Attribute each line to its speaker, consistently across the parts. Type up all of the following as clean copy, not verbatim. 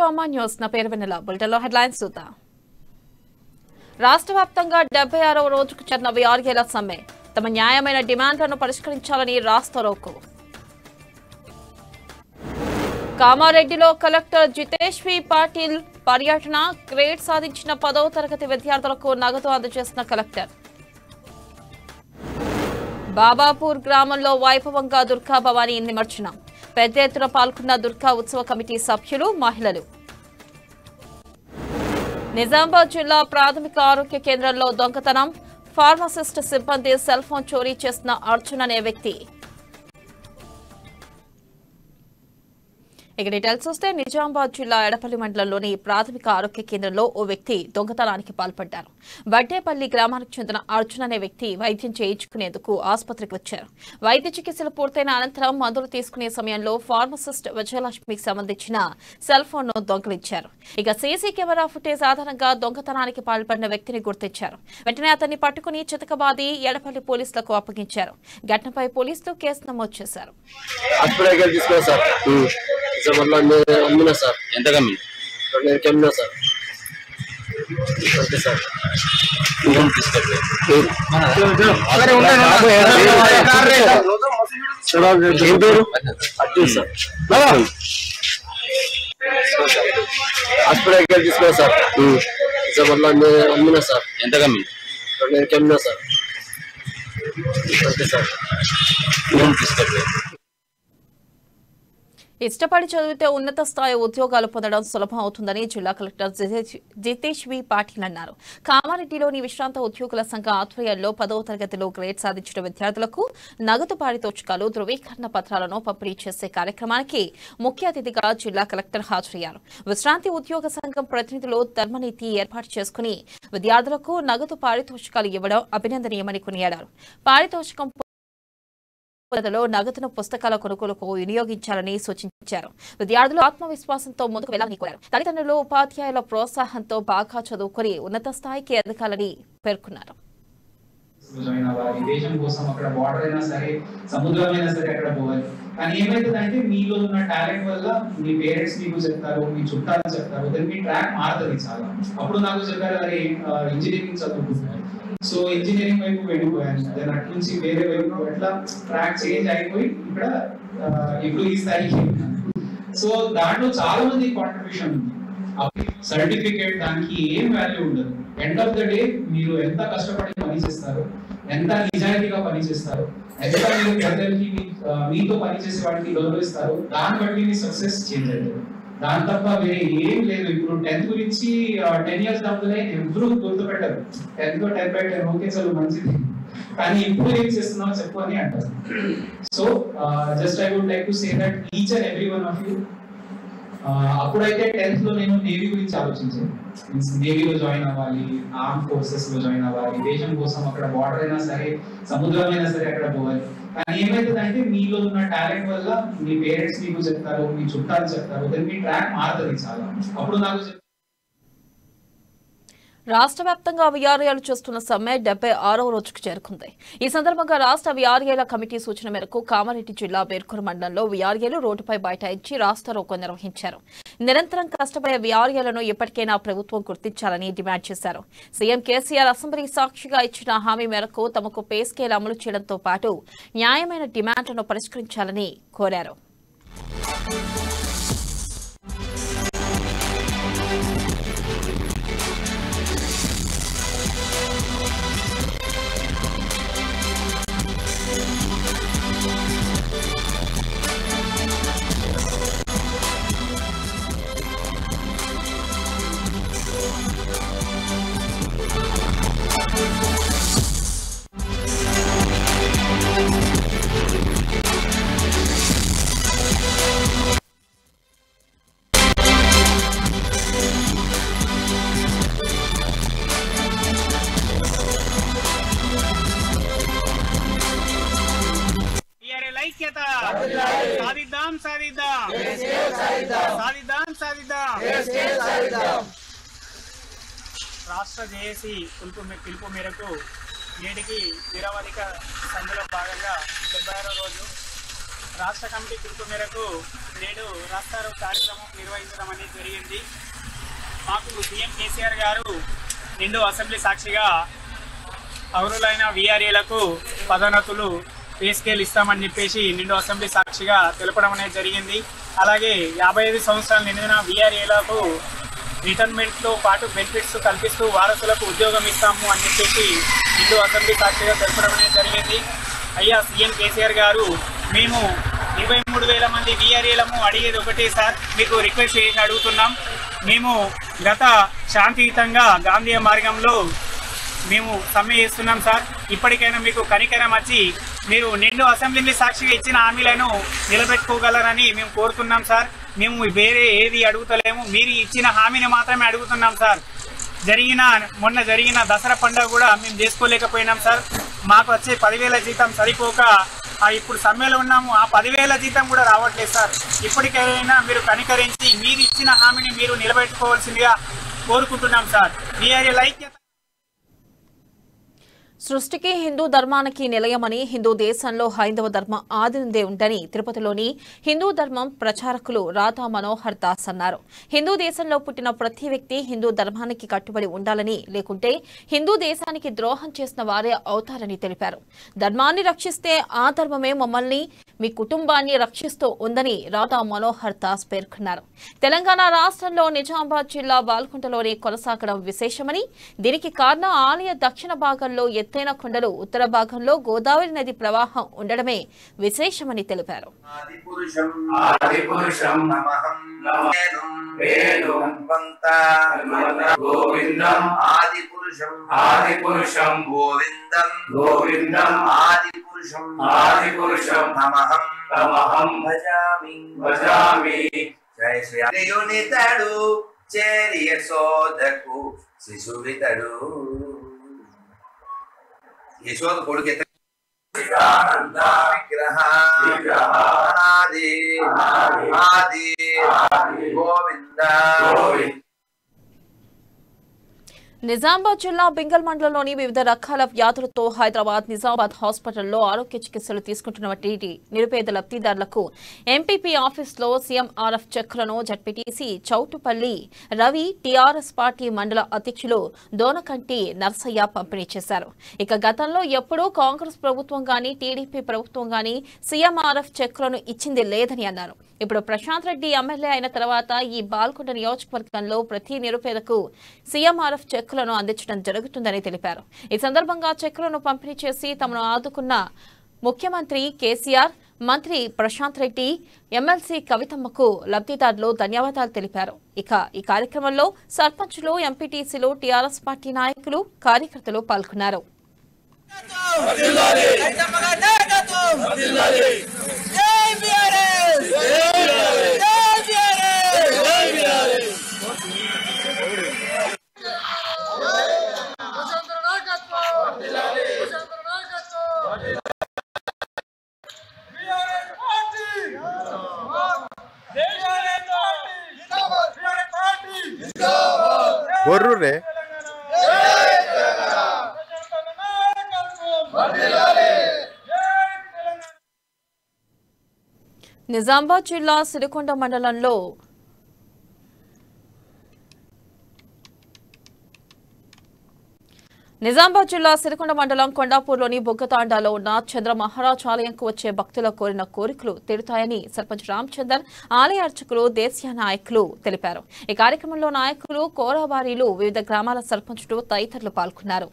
Speaker 1: అమా news నా పేరు వెన్నెల. బులెటిన్లో హెడ్లైన్స్ చూద్దాం. రాష్ట్ర వ్యాప్తంగా 76వ రోజుకు చేరిన వీఆర్ఏల సమ్మె. తమ న్యాయమైన డిమాండ్లను పరిష్కరించాలని రాస్తారోకో. కామారెడ్డిలో కలెక్టర్ జితేష్ వి పాటిల్ పర్యటన. గ్రేడ్ సాధించిన 10వ తరగతి విద్యార్థులకు నగదు అందజేసిన కలెక్టర్. బాబాపూర్ గ్రామంలో వైభవంగా దుర్గా భవానీ నిమజ్జనం. పెద్ద ఎత్తున పాల్గొన్న దుర్గా ఉత్సవ కమిటీ సభ్యులు, మహిళలు. నిజామాబాద్ జిల్లా ప్రాథమిక ఆరోగ్య కేంద్రంలో దొంగతనం. ఫార్మసిస్ట్ సిబ్బంది సెల్ ఫోన్ చోరీ చేసిన అర్జున్ అనే వ్యక్తి. ఇక డీటెయిల్స్ చూస్తే నిజామాబాద్ జిల్లా ఎడపల్లి మండలంలోని ప్రాథమిక ఆరోగ్య కేంద్రంలో ఓ వ్యక్తి దొంగతనానికి పాల్పడ్డారు. వడ్డేపల్లి గ్రామానికి చెందిన అర్జున్ అనే వ్యక్తి వైద్యం చేయించుకునేందుకు ఆసుపత్రికి వచ్చారు. వైద్య చికిత్సలు పూర్తయిన అనంతరం మందులు తీసుకునే సమయంలో ఫార్మసిస్ట్ విజయలక్ష్మికి సంబంధించిన సెల్ ఫోన్ ను దొంగిలించారు. ఇక సీసీ కెమెరా ఫుటేజ్ ఆధారంగా దొంగతనానికి పాల్పడిన వ్యక్తిని గుర్తించారు. వెంటనే అతన్ని పట్టుకుని చితకబాది ఎడపల్లి పోలీసులకు అప్పగించారు. ఘటనపై పోలీసులు కేసు నమోదు చేశారు.
Speaker 2: అమ్మినా సార్ ఎంత కమ్మి కమ్మినా సార్ సార్ ఏం పేరు అర్జున్ సార్. హాస్పిటల్ తీసుకున్నా సార్. అమ్మినా సార్ ఎంత కమ్మి కమ్మినా సార్ సార్
Speaker 1: ఇష్టపడి చదివితే ఉన్నత స్థాయి ఉద్యోగాలు పొందడం సులభం అవుతుందని జిల్లా కలెక్టర్ జితేష్ వి పాటిల్ అన్నారు. కామారెడ్డిలోని విశ్రాంత ఉద్యోగుల సంఘ ఆధ్వర్యంలో 10వ తరగతిలో గ్రేడ్ సాధించిన విద్యార్థులకు నగదు పారితోషికాలు, ధృవీకరణ పత్రాలను పంపిణీ చేసే కార్యక్రమానికి ముఖ్య అతిథిగా జిల్లా కలెక్టర్ హాజరయ్యారు. విశ్రాంతి ఉద్యోగ సంఘం ప్రతినిధులు ధర్మనీతి ఏర్పాటు చేసుకుని విద్యార్థులకు నగదు పారితోషికాలు ఇవ్వడం అభినందనీయమని కొనియాడారు. పారితోషికం నగదును పుస్తకాల కొనుగోలుకు వినియోగించాలని సూచించారు. విద్యార్థులు ఆత్మవిశ్వాసంతో ముందుకు వెళ్లాలని కోరారు. తల్లిదండ్రులు, ఉపాధ్యాయుల ప్రోత్సాహంతో బాగా చదువుకుని ఉన్నత స్థాయికి ఎదగాలని పేర్కొన్నారు.
Speaker 3: దేశం కోసం అక్కడ బార్డర్ అయినా సరే, సముద్రమైనా సరే అక్కడ పోవాలి. కానీ ఏమైతుందంటే మీలో ఉన్న టాలెంట్ వల్ల మీ పేరెంట్స్ మీకు చెప్తారు, మీ చుట్టాలు చెప్తారు, మీ ట్రాక్ మారుతుంది చాలా. అప్పుడు నాకు చెప్పారు, అరే ఇంజనీరింగ్ చదువుకుంటున్నారు, సో ఇంజనీరింగ్ వైపు వెళ్ళిపోయాను. దాని అటు నుంచి వేరే వైపు ఎట్లా ట్రాక్ చేంజ్ అయిపోయి ఇక్కడ ఇప్పుడు ఈ స్థాయికి. సో దాంట్లో చాలా మంది కాంట్రిబ్యూషన్ ఉంది. సర్టిఫికేట్ దానికి ఏం వాల్యూ ఉండదు. ఎండ్ ఆఫ్ ద డే మీరు ఎంత కష్టపడి పని చేస్తారు, ఎంత నిజాయితీగా పని చేస్తారు, ఎంత మీరు పెద్దలకి మీతో పనిచేసే వాటికి గౌరవిస్తారు, దాన్ని బట్టి మీ సక్సెస్ చేంజ్ అవుతుంది. దాని తప్ప వేరే ఏం లేదు. ఇప్పుడు 10th గురించి 10 years దాంట్లోనే ఎవరు గుర్తుపెట్టారు. 10th 10/10 ఓకే చదువు మంచిది, కానీ ఇప్పుడు ఏం చేస్తున్నావు చెప్పు అని అంటారు. So just I would like to say that each and every one of you, అప్పుడైతే 10th లో నేను నేవీ గురించి ఆలోచించాను. నేవీలో జాయిన్ అవ్వాలి, ఆర్మ్ ఫోర్సెస్ లో జాయిన్ అవ్వాలి, దేశం కోసం అక్కడ బార్డర్ అయినా సరే, సముద్రమైనా సరే అక్కడ పోవాలి. కానీ ఏమైతుందంటే మీలో ఉన్న టాలెంట్ వల్ల మీ పేరెంట్స్ మీకు చెప్తారు, మీ చుట్టాలు చెప్తారు, మీ ట్రాక్ మారుతుంది చాలా. అప్పుడు నాకు
Speaker 1: రాష్ట్ర వ్యాప్తంగా వీఆర్ఏలు చేస్తున్న సమ్మె 76వ రోజుకు చేరుకుంది. ఈ సందర్భంగా రాష్ట్ర వీఆర్ఏల కమిటీ సూచన మేరకు కామారెడ్డి జిల్లా బేర్కూరు మండలంలో వీఆర్ఏలు రోడ్డుపై బైఠాయించి రాస్తారోకో నిర్వహించారు. నిరంతరం కష్టపడే వీఆర్ఏలను ఎప్పటికైనా ప్రభుత్వం గుర్తించాలని డిమాండ్ చేశారు. సీఎం కేసీఆర్ అసెంబ్లీ సాక్షిగా ఇచ్చిన హామీ మేరకు తమకు పే స్కేల్ అమలు చేయడంతో పాటు న్యాయమైన డిమాండ్లను పరిష్కరించాలని కోరారు.
Speaker 4: రాష్ట్ర జేఏసీ పిలుపు మేరకు నేటికి నిరవధిక సంధిలో భాగంగా 76వ రోజు రాష్ట్ర కమిటీ పిలుపు మేరకు నేడు రాస్తారోకో కార్యక్రమం నిర్వహించడం అనేది జరిగింది. మాకు సీఎం కేసీఆర్ గారు నిండు అసెంబ్లీ సాక్షిగా పౌరులైన వీఆర్ఏలకు పదోన్నతులు పే స్కేల్ ఇస్తామని చెప్పేసి నిండు అసెంబ్లీ సాక్షిగా తెలపడం అనేది జరిగింది. అలాగే 55 సంవత్సరాలు నిండిన వీఆర్ఏలకు రిటైర్మెంట్తో పాటు బెనిఫిట్స్ కల్పిస్తూ వారసులకు ఉద్యోగం ఇస్తాము అని చెప్పేసి నిండు అసెంబ్లీ సాక్షిగా తెలపడం అనేది జరిగింది. అయ్యా సీఎం కేసీఆర్ గారు, మేము 23,000 మంది వీఆర్ఏలము అడిగేది ఒకటే సార్, మీకు రిక్వెస్ట్ చేసి అడుగుతున్నాం. మేము గత శాంతియుతంగా గాంధీ మార్గంలో మేము సమ్మె చేస్తున్నాం సార్. ఇప్పటికైనా మీకు కనికరం వచ్చి మీరు నిండు అసెంబ్లీ సాక్షిగా ఇచ్చిన హామీలను నిలబెట్టుకోగలరని మేము కోరుతున్నాం సార్. మేము వేరే ఏది అడుగుతలేము, మీరు ఇచ్చిన హామీని మాత్రమే అడుగుతున్నాం సార్. మొన్న జరిగిన దసరా పండుగ కూడా మేము చేసుకోలేకపోయినాం సార్. మాకు వచ్చే 10,000 జీతం సరిపోక ఇప్పుడు సమ్మెలో ఉన్నాము. ఆ 10,000 జీతం కూడా రావట్లేదు సార్. ఇప్పటికైనా మీరు కనికరించి మీరు ఇచ్చిన హామీని మీరు నిలబెట్టుకోవాల్సిందిగా కోరుకుంటున్నాం సార్. వీఆర్ఏ ఐక్యత
Speaker 1: సృష్టికి హిందూ ధర్మానికి నిలయమని, హిందూ దేశంలో హైందవ ధర్మం ఆది నుండే ఉందని తిరుపతిలోని హిందూ ధర్మం ప్రచారకులు రాధా మనోహర్ దాస్ అన్నారు. హిందూ దేశంలో పుట్టిన ప్రతి వ్యక్తి హిందూ ధర్మానికి కట్టుబడి ఉండాలని, లేకుంటే హిందూ దేశానికి ద్రోహం చేసిన వారే అవుతారని తెలిపారు. ధర్మాన్ని రక్షిస్తే ఆ ధర్మమే మమ్మల్ని, మీ కుటుంబాన్ని రక్షిస్తూ ఉందని రాధా మనోహర్ దాస్ పేర్కొన్నారు. తెలంగాణ రాష్ట్రంలో నిజామాబాద్ జిల్లా బాల్కొండలోనే కొనసాగడం విశేషమని, దీనికి కారణం ఆలయ దక్షిణ భాగంలో ఎత్తైన కొండలు, ఉత్తర భాగంలో గోదావరి నది ప్రవాహం ఉండడమే విశేషమని తెలిపారు.
Speaker 5: యశోద కొడుకు గోవింద.
Speaker 1: నిజామాబాద్ జిల్లా బింగల్ మండలంలోని వివిధ రకాల వ్యాధులతో హైదరాబాద్ నిజామాబాద్ హాస్పిటల్లో ఆరోగ్య చికిత్సలు తీసుకుంటున్నటువంటి నిరుపేద లబ్ధిదారులకు ఎంపీపీ ఆఫీసులో సీఎంఆర్ఎఫ్ చెక్కులను ZPTC Choutupalli Ravi, TRS party మండల అధ్యక్షులు దోనకంటి నర్సయ్య పంపిణీ చేశారు. ఇక గతంలో ఎప్పుడూ కాంగ్రెస్ ప్రభుత్వం గానీ, టీడీపీ ప్రభుత్వం గానీ సీఎంఆర్ఎఫ్ చెక్కులను ఇచ్చింది లేదని అన్నారు. ఇప్పుడు ప్రశాంత్ రెడ్డి ఎమ్మెల్యే అయిన తర్వాత ఈ బాల్కొండ నియోజకవర్గంలో ప్రతి నిరుపేదకు సీఎంఆర్ఎఫ్ చెక్కులను అందించడం జరుగుతుందని తెలిపారు. ఈ సందర్భంగా చెక్కులను పంపిణీ చేసి తమను ఆదుకున్న ముఖ్యమంత్రి కేసీఆర్, మంత్రి ప్రశాంత్ రెడ్డి, ఎమ్మెల్సీ కవితమ్మకు లబ్ధిదారులు ధన్యవాదాలు తెలిపారు. ఇక ఈ కార్యక్రమంలో సర్పంచులు, ఎంపీటీసీలు, టీఆర్ఎస్ పార్టీ నాయకులు, కార్యకర్తలు పాల్గొన్నారు.
Speaker 6: gorrure
Speaker 1: నిజామాబాద్ జిల్లా సిరికొండ మండలంలో మండలం కొండాపూర్లోని బొగ్గతాండాలో ఉన్న చంద్ర మహారాజ్ ఆలయంకు వచ్చే భక్తుల కోరిన కోరికలు తీరుతాయని సర్పంచ్ రామచందర్, ఆలయ అర్చకులు, దేశీయ నాయకులు తెలిపారు. ఈ కార్యక్రమంలో నాయకులు, కోరాబారీలు, వివిధ గ్రామాల సర్పంచులు తదితరులు పాల్గొన్నారు.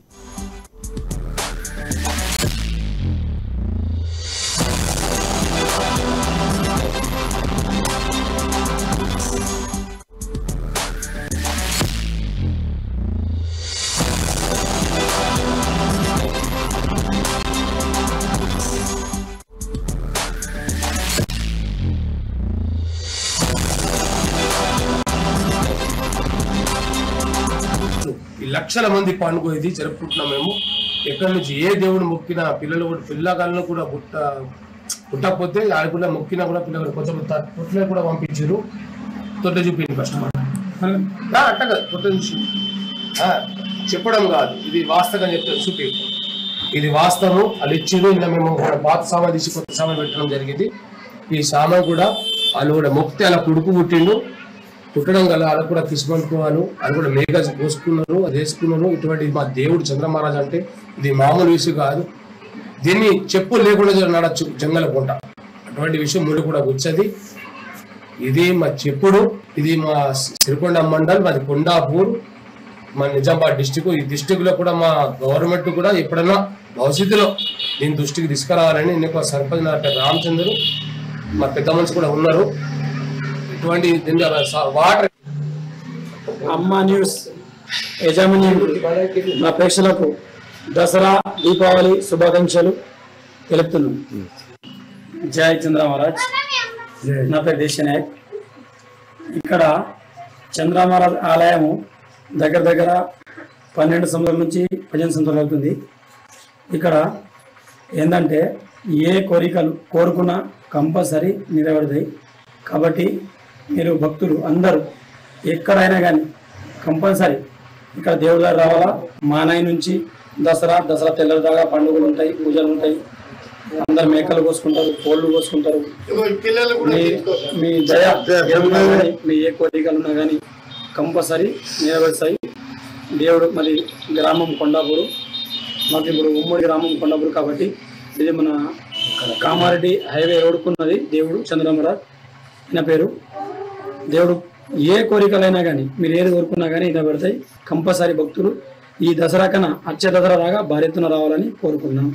Speaker 7: లక్షల మంది పండుగ ఇది జరుపుకుంటున్నాం. మేము ఎక్కడి నుంచి ఏ దేవుడు మొక్కినా పిల్లగాళ్ళను కూడా పుట్టకపోతే ఆడ కూడా మొక్కినా కూడా పిల్లలు కొంచెం తొట్లే కూడా పంపించారు. తొట్ట చూపింది ఫస్ట్ అట్టగా తొట్ట చూసి చెప్పడం కాదు, ఇది వాస్తవం చెప్తాను. చూపి ఇది వాస్తవం, అది ఇచ్చింది. ఇంకా మేము పాత సామాన్ తీసి కొత్త సామాన్ పెట్టడం జరిగింది. ఈ సామ కూడా వాళ్ళు కూడా మొక్కితే అలా కొడుకు పుట్టడం గల వాళ్ళు కూడా కిస్మంతుకోవాలి, వాళ్ళు కూడా మేఘ పోసుకున్నారు, అది వేసుకున్నారు. ఇటువంటి మా దేవుడు చంద్రమహారాజ్ అంటే ఇది మామూలు విషయం కాదు. దీన్ని చెప్పులు లేకుండా నడచ్చు జంగల పూట. అటువంటి విషయం మూడు కూడా వచ్చేది. ఇది మా చెప్పుడు, ఇది మా సిరికొండ మండల్, మాది కొండాపూర్, మా నిజామాబాద్ డిస్టిక్. ఈ డిస్టిక్ లో కూడా మా గవర్నమెంట్ కూడా ఎప్పుడైనా భవిష్యత్తులో దీని దృష్టికి తీసుకురావాలని నేను సర్పంచ్ రామచంద్రు మా పెద్ద మనిషి కూడా ఉన్నారు. ఇటువంటి వాటర్
Speaker 6: అమ్మ న్యూస్ యజమాని మా ప్రేక్షకులకు దసరా దీపావళి శుభాకాంక్షలు తెలుపుతున్నాను. జై చంద్రమహారాజ్. నా పేరు దేశనాయక్. ఇక్కడ చంద్రమహారాజ్ ఆలయము దగ్గర 12 సంవత్సరాల నుంచి 15 సంవత్సరాలు అవుతుంది. ఇక్కడ ఏంటంటే ఏ కోరికలు కోరుకున్నా కంపల్సరీ నెరవేరుతాయి. కాబట్టి మీరు భక్తులు అందరూ ఎక్కడైనా కానీ కంపల్సరీ ఇక్కడ దేవుడి దగ్గర రావాలా. మానయ్య నుంచి దసరా తెల్లల దాకా పండుగలు ఉంటాయి, పూజలు ఉంటాయి. అందరు మేకలు కోసుకుంటారు, కోళ్ళు కోసుకుంటారు. మీ దయ మీ ఏ కోరికలు ఉన్నా కానీ కంపల్సరీ నెరవేరుతాయి. దేవుడు మళ్ళీ గ్రామం కొండాపూరు, మాకు ఇప్పుడు ఉమ్మడి గ్రామం కొండాపూరు. కాబట్టి ఇది మన కామారెడ్డి హైవే రోడ్డుకున్నది దేవుడు చంద్రమహారాజ్ నా పేరు. దేవుడు ఏ కోరికలైనా కానీ మీరు ఏది కోరుకున్నా కానీ నెరవేరుతాయి. కంపల్సరీ భక్తులు ఈ దసరా కన్నా అచ్చే దసరా దాకా భారీ ఎత్తున రావాలని కోరుకున్నాం.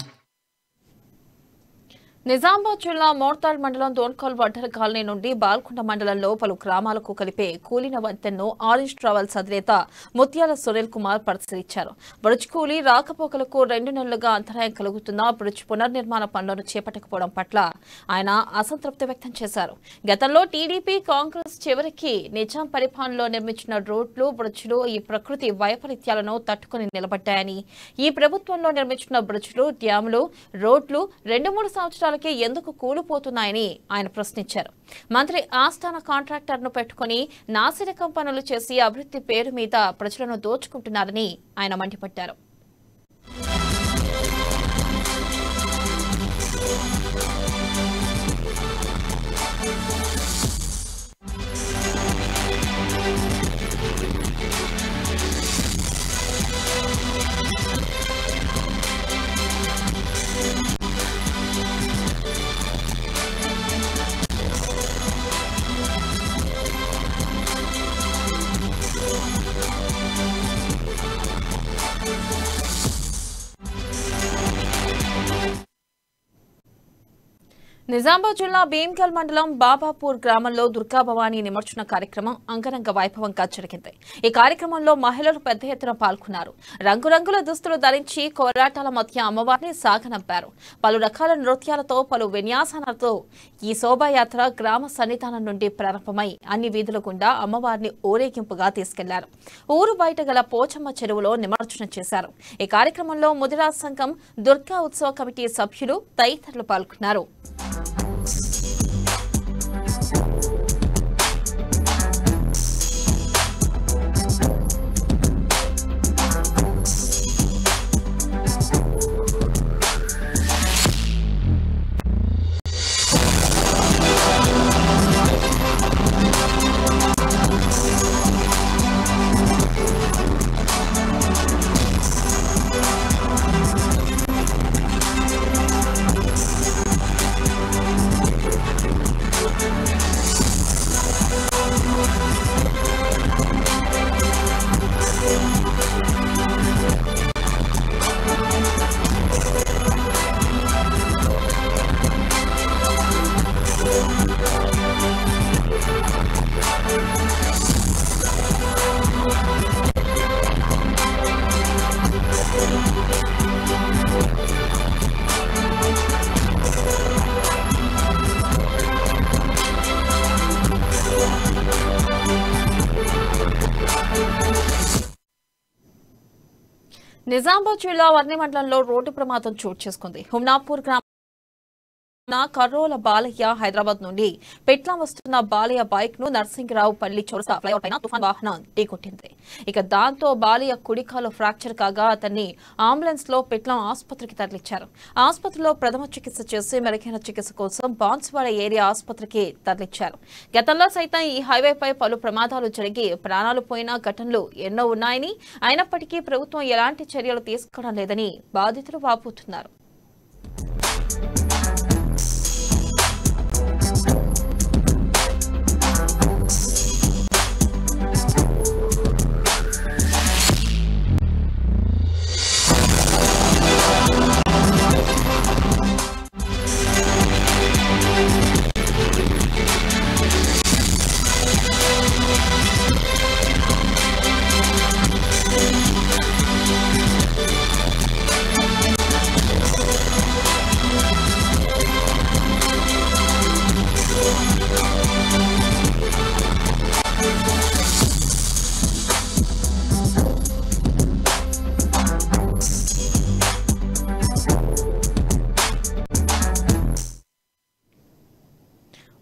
Speaker 1: నిజామాబాద్ జిల్లా మోర్తాల్ మండలం దోన్కల్ వడ్డర కాలనీ నుండి బాల్కొండ మండలంలో పలు గ్రామాలకు కలిపే కూలిన వంతెన్ను ఆరెంజ్ ట్రావెల్స్ అధినేత ముత్యాల సునీల్ కుమార్ పరిశీలించారు. బ్రిడ్జ్ కూలీ రాకపోకలకు 2 నెలలుగా అంతరాయం కలుగుతున్న బ్రిడ్జ్ పునర్నిర్మాణ పనులను చేపట్టకపోవడం పట్ల ఆయన అసంతృప్తి వ్యక్తం చేశారు. గతంలో టీడీపీ కాంగ్రెస్ చివరికి నిజాం పరిపాలనలో నిర్మించిన రోడ్లు బ్రిడ్జ్లు ఈ ప్రకృతి వైపరీత్యాలను తట్టుకుని నిలబడ్డాయని, ఈ ప్రభుత్వంలో నిర్మించిన బ్రిడ్జ్లు డ్యాములు రోడ్లు 2-3 సంవత్సరాలు ఎందుకు కూలిపోతున్నాయని ఆయన ప్రశ్నించారు. మంత్రి ఆస్థాన కాంట్రాక్టర్ను పెట్టుకుని నాసిరకం పనులు చేసి అభివృద్ధి పేరు మీద ప్రజలను దోచుకుంటున్నారని ఆయన మండిపడ్డారు. నిజామాబాద్ జిల్లా భీమ్గల్ మండలం బాబాపూర్ గ్రామంలో దుర్గా భవానీ నిమజ్జన కార్యక్రమం అంగరంగ వైభవంగా జరిగింది. ఈ కార్యక్రమంలో మహిళలు పెద్ద ఎత్తున పాల్గొన్నారు. రంగురంగుల దుస్తులు ధరించి కోలాటాల మధ్య అమ్మవారిని సాగనంపారు. పలు రకాల నృత్యాలతో పలు విన్యాసాలతో ఈ శోభాయాత్ర గ్రామ సన్నిధానం నుండి ప్రారంభమై అన్ని వీధుల గుండా అమ్మవారిని ఊరేగింపుగా తీసుకెళ్లారు. ఊరు బయట గల పోచమ్మ చెరువులో నిమజ్జనం చేశారు. ఈ కార్యక్రమంలో ముదిరాజ్ సంఘం, దుర్గా ఉత్సవ కమిటీ సభ్యులు తదితరులు పాల్గొన్నారు. నిజామాబాద్ జిల్లా వర్ణి మండలంలో రోడ్డు ప్రమాదం చోటు చేసుకుంది. హుమ్నాపూర్ గ్రామం కర్రోల బాలయ్య హైదరాబాద్ నుండి పెట్లా వస్తున్న బాలయ్య బైక్ ను నర్సింగరావు పల్లి చౌరస్తా ఫ్లైఓవర్ పైన తుఫాన్ వాహనం ఢీకొట్టింది. ఇక దాంతో బాలయ్య కుడికాలు ఫ్రాక్చర్ కాగా అతన్ని అంబులెన్స్ లో పెట్లా ఆసుపత్రికి తరలించారు. ఆసుపత్రిలో ప్రథమ చికిత్స చేసి మెరుగైన చికిత్స కోసం బాన్స్వాడ ఏరియా ఆసుపత్రికి తరలించారు. గతంలో సైతం ఈ హైవేపై పలు ప్రమాదాలు జరిగి ప్రాణాలు పోయిన ఘటనలు ఎన్నో ఉన్నాయని, అయినప్పటికీ ప్రభుత్వం ఎలాంటి చర్యలు తీసుకోవడం లేదని బాధితులు వాపోతున్నారు.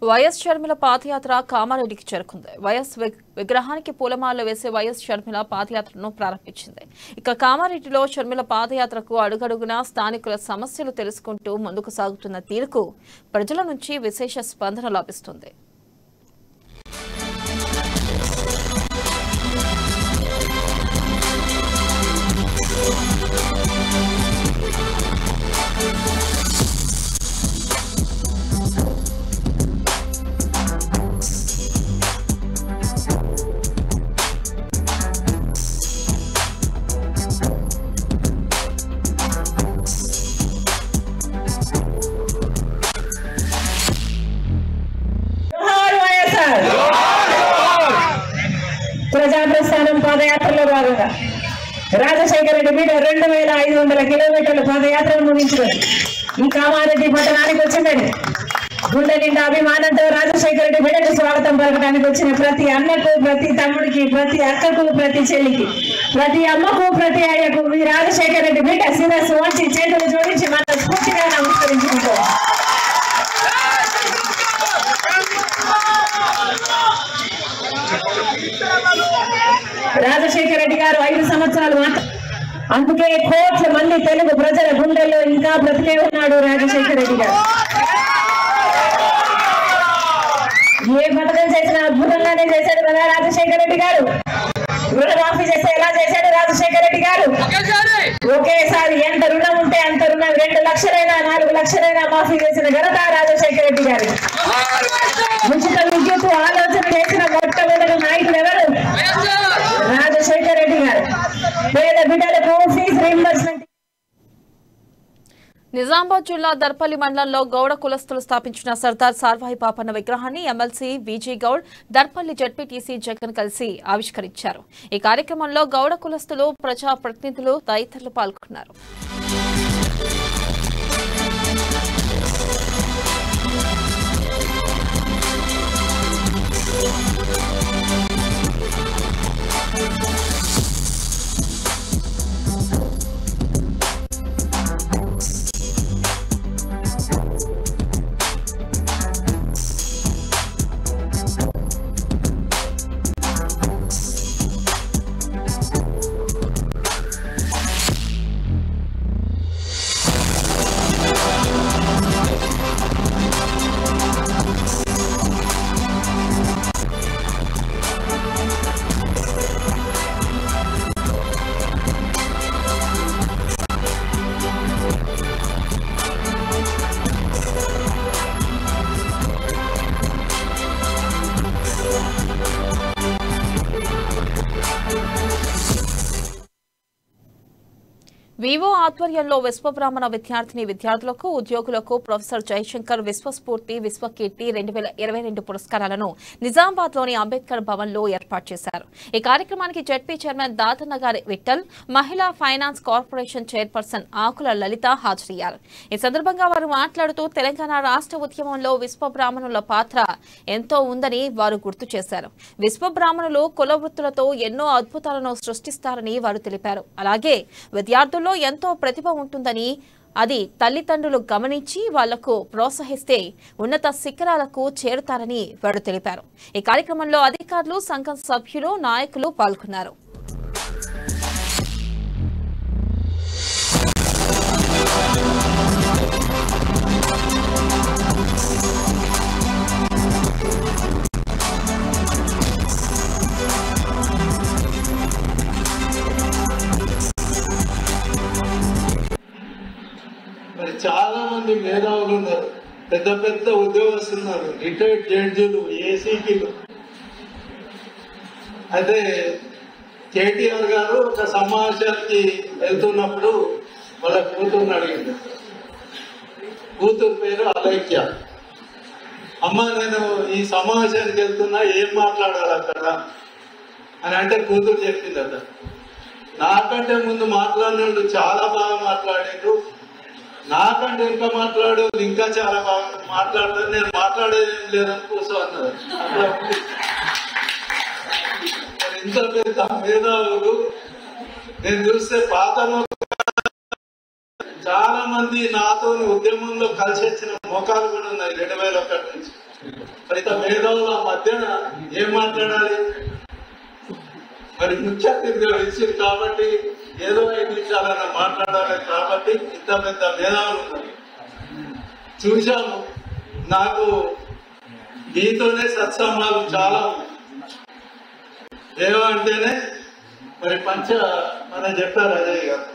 Speaker 1: వైఎస్ షర్మిల పాదయాత్ర కామారెడ్డికి చేరుకుంది. వైఎస్ విగ్రహానికి పూలమాలలు వేసే వైఎస్ షర్మిల పాదయాత్రను ప్రారంభించింది. ఇక కామారెడ్డిలో షర్మిల పాదయాత్రకు అడుగడుగునా స్థానికుల సమస్యలు తెలుసుకుంటూ ముందుకు సాగుతున్న తీరుకు ప్రజల నుంచి విశేష స్పందన లభిస్తుంది.
Speaker 8: ప్రజాప్రస్థానం పాదయాత్రలో భాగంగా రాజశేఖర రెడ్డి మీద 2500 కిలోమీటర్ల పాదయాత్రను ముగించినది ఈ కామారెడ్డి పట్టణానికి వచ్చిందని గుండె నిండా అభిమానంతో రాజశేఖర రెడ్డి బిడ్డకు స్వాగతం పలకడానికి వచ్చిన ప్రతి అన్నకు, ప్రతి తమ్ముడికి, ప్రతి అక్కకు, ప్రతి చెల్లికి, ప్రతి అమ్మకు, ప్రతి అయ్యకు ఈ రాజశేఖర రెడ్డి బిడ్డ శిరస్సు వంచి చేతులు జోడించి మన స్ఫూర్తిగా నమస్కరించుకుంటాం. రాజశేఖర రెడ్డి గారు 5 సంవత్సరాలు మాత్రం, అందుకే కోట్ల మంది తెలుగు ప్రజల గుండెల్లో ఇంకా బ్రతికే ఉన్నాడు రాజశేఖర రెడ్డి గారు. ఏ పథకం చేసినా అద్భుతంగానే చేశాడు కదా రాజశేఖర రెడ్డి గారు. రుణమాఫీ చేస్తే ఎలా చేశాడు రాజశేఖర రెడ్డి గారు? ఒకేసారి ఎంత రుణం ఉంటే అంత రుణం 2 లక్షలైనా 4 లక్షలైనా మాఫీ చేసిన ఘనత రాజశేఖర రెడ్డి గారు. ఉచిత విద్యుత్ ఆలోచన చేసిన మొట్టమొదటి నాయకుడు ఎవరు? రాజశేఖర రెడ్డి గారు. పేద బిడ్డలకు ఫీజు రీయింబర్స్మెంట్.
Speaker 1: నిజామాబాద్ జిల్లా దర్పల్లి మండలంలో గౌడ కులస్తులు స్థాపించిన సర్దార్ సార్వాయి పాపన్న విగ్రహాన్ని ఎమ్మెల్సీ విజీ గౌడ్, దర్పల్లి జడ్పీటీసీ జగన్ కలిసి ఆవిష్కరించారు. ఈ కార్యక్రమంలో గౌడ కులస్తులు, ప్రజా ప్రతినిధులు తదితరులు పాల్గొన్నారు. వివో ఆధ్వర్యంలో విశ్వబ్రాహ్మణ విద్యార్థులకు, ఉద్యోగులకు ప్రొఫెసర్ జయశంకర్ విశ్వస్ఫూర్తి, విశ్వకీర్తి 2022 పురస్కారాలను నిజామాబాద్లోని అంబేద్కర్ భవన్లో ఏర్పాటు చేశారు. ఈ కార్యక్రమానికి జడ్పీ చైర్మన్ దాతనగారి విఠల్, మహిళా ఫైనాన్స్ కార్పొరేషన్ చైర్పర్సన్ ఆకుల లలిత హాజరయ్యారు. ఈ సందర్భంగా వారు మాట్లాడుతూ తెలంగాణ రాష్ట్ర ఉద్యమంలో విశ్వబ్రాహ్మణుల పాత్ర ఎంతో ఉందని వారు గుర్తు చేశారు. విశ్వబ్రాహ్మణులు కుల వృత్తులతో ఎన్నో అద్భుతాలను సృష్టిస్తారని వారు తెలిపారు. అలాగే విద్యార్థుల్లో ఎంతో ప్రతిభ ఉంటుందని, అది తల్లిదండ్రులు గమనించి వాళ్లకు ప్రోత్సహిస్తే ఉన్నత శిఖరాలకు చేరుతారని వారు తెలిపారు. ఈ కార్యక్రమంలో అధికారులు, సంఘం సభ్యులు, నాయకులు పాల్గొన్నారు.
Speaker 9: మరి చాలా మంది మేధావులు ఉన్నారు, పెద్ద పెద్ద ఉద్యోగస్తులు ఉన్నారు, రిటైర్డ్ జడ్జిలు, ఏసీపీలు. అయితే కేటీఆర్ గారు ఒక సమావేశానికి వెళ్తున్నప్పుడు వాళ్ళ కూతురుని అడిగింది. కూతురు పేరు అలైక్య. అమ్మ, నేను ఈ సమావేశానికి వెళ్తున్నా, ఏం మాట్లాడాలి అక్కడ అని అంటే కూతురు చెప్పిందట, నాకంటే ముందు మాట్లాడిన వాళ్ళు చాలా బాగా మాట్లాడారు, నాకంటే ఇంకా మాట్లాడు ఇంకా చాలా బాగా మాట్లాడతారు, నేను మాట్లాడేది ఏం లేదని కూర్చో అన్నారు. అట్లా ఇంత పెద్ద మేధావులు నేను చూస్తే పాతలో చాలా మంది నాతో ఉద్యమంలో కలిసి వచ్చిన మోకాలు కూడా ఉన్నాయి 2001 నుంచి. మరి ఇంత మేధావుల మధ్యన ఏం మాట్లాడాలి? మరి ముఖ్య అతిథిగా ఇచ్చింది కాబట్టి ఏదో 5 నిమిషాలన్నా మాట్లాడాలి కాబట్టి ఇంత పెద్ద మేధావులు ఉన్నారు. చూశాము, నాకు మీతోనే సత్సంబాలు చాలా ఉన్నాయి. ఏమంటేనే మరి మనం చెప్పారు అజయ్ గారు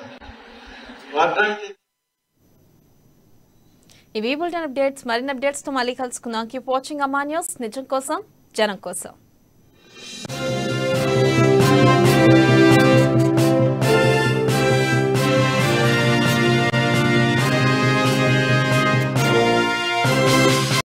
Speaker 9: వాటానికి.
Speaker 1: ఇవి బులెటిన్ అప్డేట్స్. మరిన్ని అప్డేట్స్ తో మళ్ళీ కలుసుకుందాం. కీప్ వాచింగ్ అమ్మా న్యూస్, నిజం కోసం జనం కోసం.